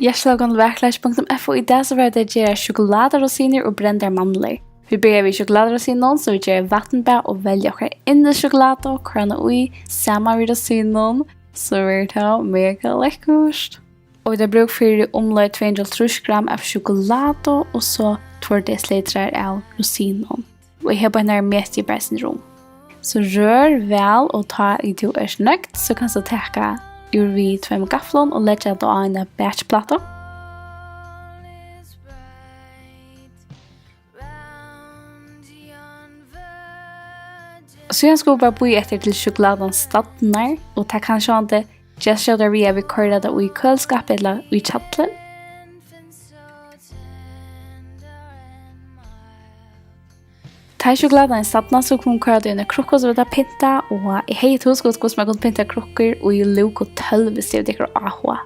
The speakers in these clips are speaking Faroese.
Hjertelig velkommen til Verklags.fo. I dag så var det gjøre sjokoladerosiner og brender mandler. Vi begynner med sjokoladerosiner, så vi gjør vattenbær og velger okker inn i sjokolade og krønne ui sammen med rosiner, så vi tar mega lekkert. Og det bruk for omløy 230 gram av sjokolade og så 2 dl av rosiner. Og jeg har på denne mest i breisen rom. Så rør vel og ta i du snøgt, så kan du teka ur vi 2 gafflon og legge det av en batchplatta. Så jeg skulle bare bo etter til sjokoladen stadner, og det kan sånn at just show der vi er vi kører det i kølskapet eller i kjattlen. Ta sjokoladen stadna så kom kører det under krokker så vidt pinta, og jeg har et husk hvordan man kan pinta krokker og i luk og 12 hvis det er ahua.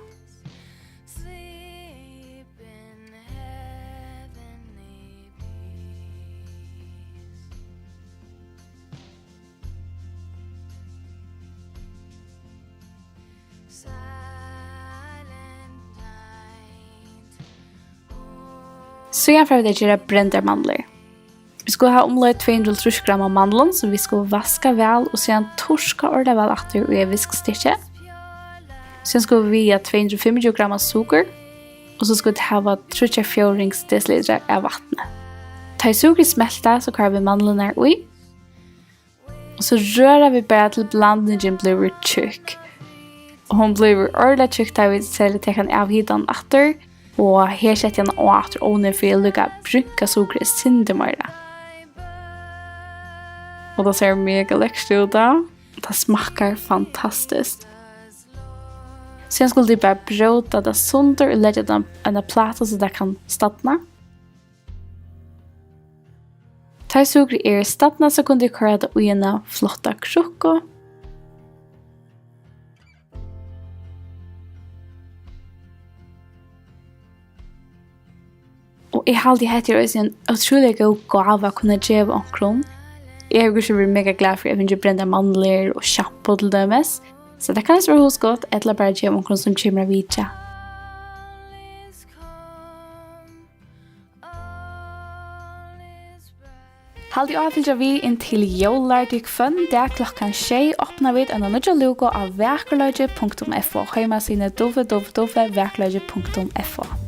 Så jeg får det gjøre brender mandler. Vi skulle ha omløy 230 gram av mandlen, så vi skulle vaske vel, og så torska ordet vel etter og i viskstykket. Så skulle vi ha 225 gram av sukker, og så skulle vi ha 34 dl av vattnet. Ta i sukker smelta, så kører vi mandlen her ui. Og så rører vi bare til blandningen blir tjukk. Og hun blir ordentlig tjukk da vi selv teker av hidan etter, og her setter jeg den etter ånden for å lukke brunka sukker i sindemøyre. Og det ser mega lekkert ut da. Det smaker fantastisk. Så jeg skulle bare bråta det sunder og legge det en plata så det kan stadna. Ta i sukker i stadna så kunne jeg køre det i en flotta krukko. Og jeg har alltid hatt en utrolig god gave å kunne gjøre omkring. Jeg har ikke vært mega glad for at jeg finner brender mandler og shampoo til dømes. Så det kan være hos godt, eller bare gjøre omkring som kommer av vidtja. Halde av til vi inn til Jólardyk Fun. Det er klokken 6 åpner vi en nødja logo av verkeløyge.fo. Høyma sine dove verkeløyge.fo.